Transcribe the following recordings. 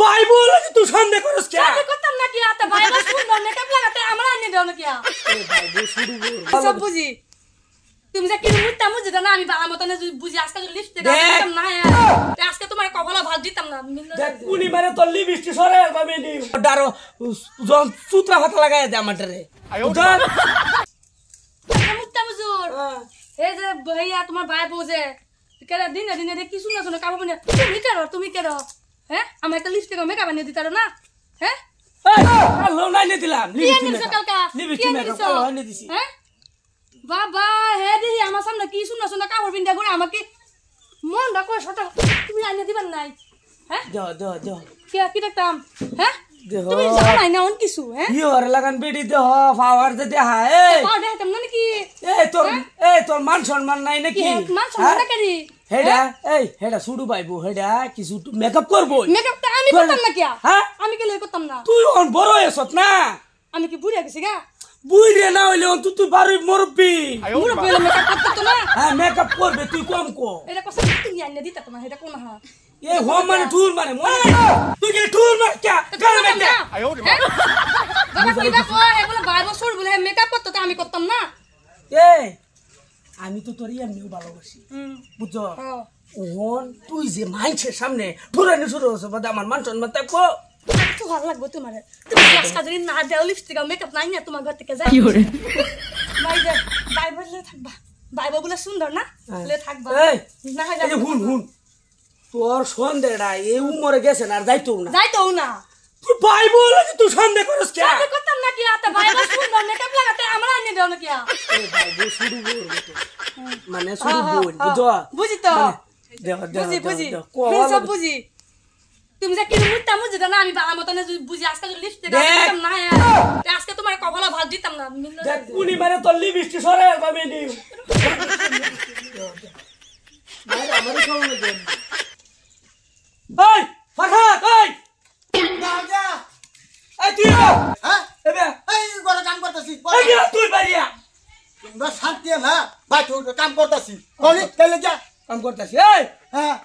ভাই বল তুই সন্দেহ করছ কি আমি করতাম না কি আতে ভাই বল সুন্দর মেকআপ লাগাতে আমরা আনি দাও না কি এই ভাই বল শুরু কর সব বুঝি তুমি যে কি মুত্তা মুজি না আমি বাবা মতনে বুঝি আজকে লিপস্টিক দিতাম না আজকে তোমার কপালে ভাত দিতাম না দেখ কুনি মারে তোর লিপস্টিক সরে পাবে নি ডারো জন সূত্রা হাত লাগায় দে আমারে বুঝার মুত্তা মুজুর এই যে ভাইয়া তোমার ভাই বোঝে কেন দিনে দিনে দেখি শুনে শুনে কাবু না তুমি কেন হ্যাঁ আমি একটা লিপস্টিক মেকআপ আনিয়ে দিতারো না হ্যাঁ কালো নাই নে দিলাম লিপস্টিক মেকআপ কালো আনিয়ে দিছি হ্যাঁ বাবা হে দিদি আমার সামনে কি শুনে শুনে কাপড় পিন্দা করে আমাকে মন ডাকো সটা তুমি আনিয়ে দিবেন নাই হ্যাঁ দেও কি দেখতাম হ্যাঁ দেহ তুমি জানো নাই না অন কিছু হ্যাঁ ইওর লাগান বেডি দেহ পাওয়ার দে দেহা পাও দেখতাম না নাকি তোর মান সম্মান নাই নাকি মান সম্মান না করি হেডা সুডু পাইবো হেডা কিছু মেকআপ করবো মেকআপটা আমি করতাম না কি হ্যাঁ আমি কি লই করতাম না তুই অন বড় হইছত না আমি কি বুড়া গেছি গা বুইরে না হইলে অন তুই বারুই মুরব্বি মুরব্বি হলে মেকআপ করতে তো না হ্যাঁ মেকআপ করবে তুই কম কো এটা কষ্ট তুমি আনিয়ে দিতা তোমার এটা কোন হ্যাঁ এ হোম মানে টুর মানে তুই কি টুর মার কে গাল মেতে বাবা কইবা কো এগুলো 12 বছর বলে মেকআপ করতে তো আমি করতাম না এ আমি তো তোর এমনিও ভালোবাসি বুঝছো ওহন তুই যে মাইছের সামনে ঠুরানি শুরু হচ্ছে বাদে আমার মান সম্মান থাকবো তো ভালো লাগবে তোমার তুমি ক্লাস কাজে না দেও লিপস্টিক আর মেকআপ নাই না তোমার ঘর থেকে যাই কি করে ভাই দে বাইবেলে থাকবা বাইবেলগুলো সুন্দর না লে থাকবা এই না হয় এই হুন তোর সন্দেহটা এই উমরে গেছে না আর যাইতো না তুই বাইবেল তুই সন্দেহ করছ কি আমি করতাম না কি আতে বাইবেল সুন্দর মেকআপ লাগাতে আমরা আনি দাও না কি এই বাইবেল শুরু করব মানে শুরু বল বুঝো বুঝি তো বুঝি সব বুঝি তুমি যে কি মুত্তা মুজি না আমি বাবা মতনে বুঝি আজকে লিপস্টিক দিতাম না আজকে তোমার কপালে ভাত দিতাম না দেখ কুনি মারে তোর লিপস্টিক সরে পাবে নি মারে আমারে খাওয়া লাগে এই ফারহাত এই না যা এই তুই হ্যাঁ এবে এই ঘরে কাম করতেছি এই তুই বাড়িয়া তোমরা শান্তি না ভাই তুই কাম করতেছি কলি তাইলে যা কাম করতাছি এই হ্যাঁ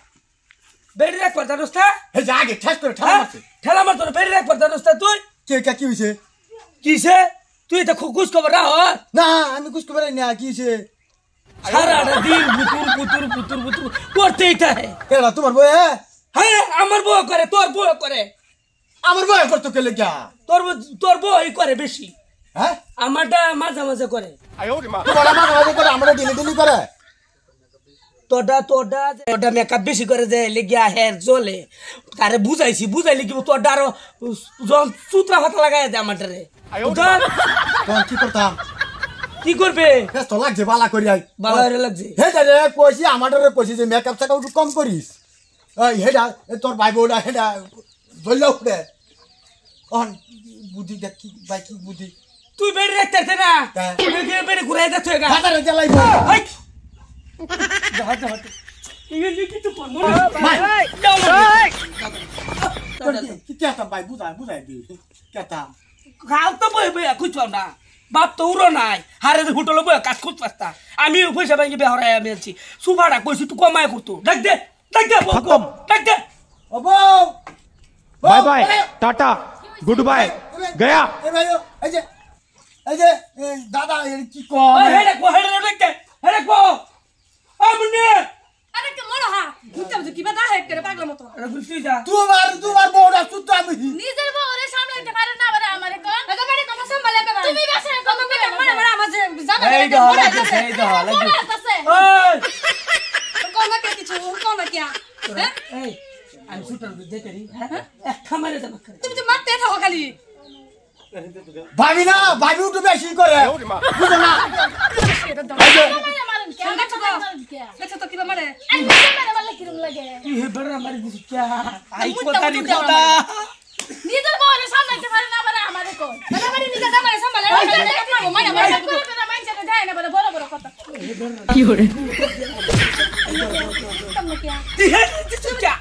বেড়ি রাখ পড়তা দোস্তা এই যা আগে ঠেস করে ঠেলা মারছে ঠেলা মার তোর বেড়ি রাখ পড়তা দোস্তা তুই কি হইছে কিসে তুই তো খুশ খবর রাহ না আমি কুছ খবর না কি হইছে সারাটা দিন বুতুর করতেই থাকে এরা তোমার বই হ্যাঁ আমার বউ করে তোর বউ করে আমার বই করতে কেলে যা তোর বউই করে বেশি হ্যাঁ আমারটা মাঝে মাঝে করে তোমার আমার মাঝে করে আমরা দিলি করে তোরটা মেকআপ বেশি করে যে লেগিয়া হেয়ার জ্বলে তারে বুঝাইলি কি তোরটা আরো সূত্রা হাত লাগাই দে আমারে তখন কি করতাম কি করবে বেশ তো লাগছে বালা করি আই বালা লাগছে হেটা রে কইছি আমারে কইছি যে মেকআপ টাকা একটু কম করিস এই হেটা তোর ভাই বউটা হেটা ধরলে উঠে অন বুদ্ধি দেখ কি ভাই কি বুদ্ধি তুই বেড়ে রাখতে না বেড়ে ঘুরাই যাচ্ছে হাতারে জ্বালাইব কি কেতাম ভাই বুঝাই দি কেতাম খাও তো বই বই খুঁজবাম না বাপ তো উড়ো নাই হারে হোটেলে বই কাজ খুঁজ পাস্তা আমি পয়সা ব্যাংকে বেহরাই আমি আছি সুভাড়া কইছি তুই কমায় করতো ডাক দে ও বউ bye bye tata good bye गया এ ভাই এই যে দাদা কি কম হেডে কো আমনে আরে কে মরো হা মুত্তা মুজি কিবা দা হে করে পাগলা মতো গুছি যা তোমার বউটা সুতো আমি নিজের বউরে সামলাইতে পারে না বারে আমারে কো এটা বাড়ি কম সামলাতে পারে তুমি বেশে কম মেকআপ মারে আমারে যাবে এই কোন কে কিছু কোন কে হ্যাঁ এই আমি সুটার দে করি হ্যাঁ এক খামারে যাবা করে তুমি তো মারতে থাকো খালি ভাবি না ভাবি উঠে বেশি করে বুঝো না এটা দাও মারেন কে দেখো তো কিবা মারে মারলে কিরম লাগে এই বড় মারি দিছ কি আই কথা নি কথা নিজের বউরে সামলাইতে পারে না বারে আমারে কো এটা বাড়ি নিজে জামাই সামলালে মারো মাইনা করে না মাইনছে যায় না বড় বড় কথা কি করে তুমি কি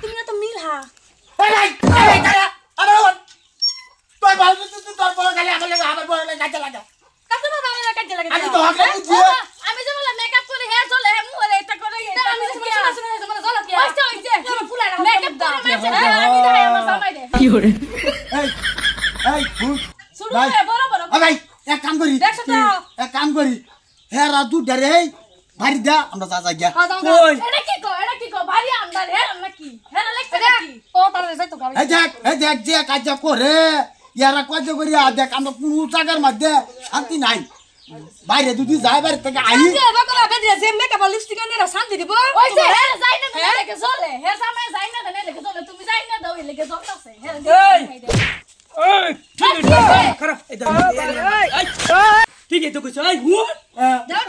তুমি তো মিল হা এই দাদা আমার তোর ভালো তোর বড় খালি আমার বড় গাছে লাগা কত বাবা আমার কাজে লাগে আমি তো হাতে বুঝি আমি যে বলে মেকআপ করে হেয়ার চলে হে মুরে এটা করে আমি যে শুনে তোমার জল কি হইছে আমার ফুলা মেকআপ করে মারছে আমি দেখাই আমার সামাই দে এই এই ভূত শুরু ভাই করে বড় বড় ভাই এক কাম করি দেখছো তো? এক কাম করি হ্যাঁ রাজু ডারে ভারি দা আমরা যা যাই গিয়া কই এটা কি কো ভারী আন্দার হে না কি হে না লাগছে নাকি ও তারে যাই তো গাড়ি এই দেখ যে কাজ করে ইয়ারা কাজ করি দেখ আমরা কোনো জায়গার মধ্যে শান্তি নাই বাইরে যদি যায় বাইরে থেকে আই যে বাকলা বেদে যে মেকআপ লিপস্টিক এনে শান্তি দিব ওই যে হে যাই না দেনে লেগে চলে হে সামনে যাই না দেনে লেগে চলে তুমি যাই না দাও লেগে চলতেছে হে এই খারাপ ঠিক আছে তো কইছ এই হুন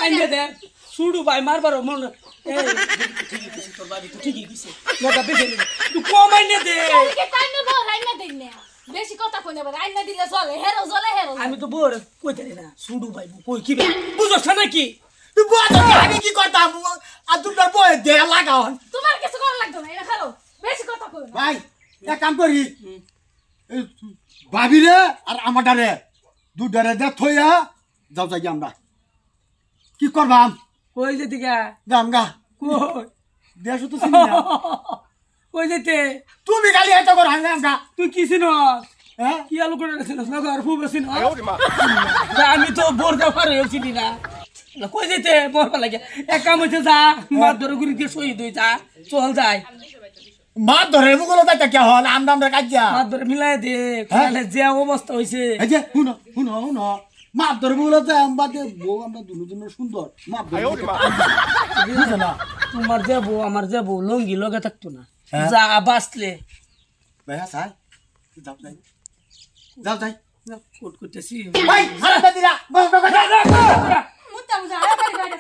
আইনে দে সুড়ু ভাই মারবার মন এই ঠিকই কইছিস তোর বাড়ি তো ঠিকই কইছিস লাগা বেশি তুই কম আইনে দে কে টাইনে বল রাইনা দেইনে বেশি কথা কইনে বল রাইনা দিলে চলে হেরো আমি তো বড় কইতে না সুড়ু ভাই কই কি বুঝছ না কি তুই বল আমি কি করতাম আর দুটার বয়ে দে লাগাও তোমার কিছু করা লাগতো না এটা খালো বেশি কথা কই না ভাই এক কাম করি ভাবি রে আর আমাটারে দুটারে দে থইয়া যাও যাই আমরা কি করবাম কই যেতে গা গাম গা কই দেশ তো চিনি না কই যেতে তুমি খালি এটা কর হাঙ্গাম গা তুই কি চিনস হ্যাঁ কি আলু করে চিনস না আর ফুব চিনস আমি তো বোরদা পারে চিনি না কই যেতে মরবা লাগে এক কাম হইছে যা মার ধরে গুড়ি দিয়ে শহীদ হই যা চল যাই মাছ ধরে মুগুলো যাইতে কে হল আমরা আমরা কাজিয়া মার ধরে মিলাই দে খালে যে অবস্থা হইছে এই যে শুনো শুনো শুনো মাছ ধরে মুগুলো যাই আমরা বউ আমরা দুজনের সুন্দর মাছ ধরে বুঝো না তোমার যে বউ আমার যে বউ লঙ্গি লগে থাকতো না হ্যাঁ? যা বাঁচলে ভাইয়া সাই যাও যাই যাও যাই কোট করতেছি ভাই হারাতে দিলা বস বস মুত্তা মুজা আরে বাড়ি বাইরে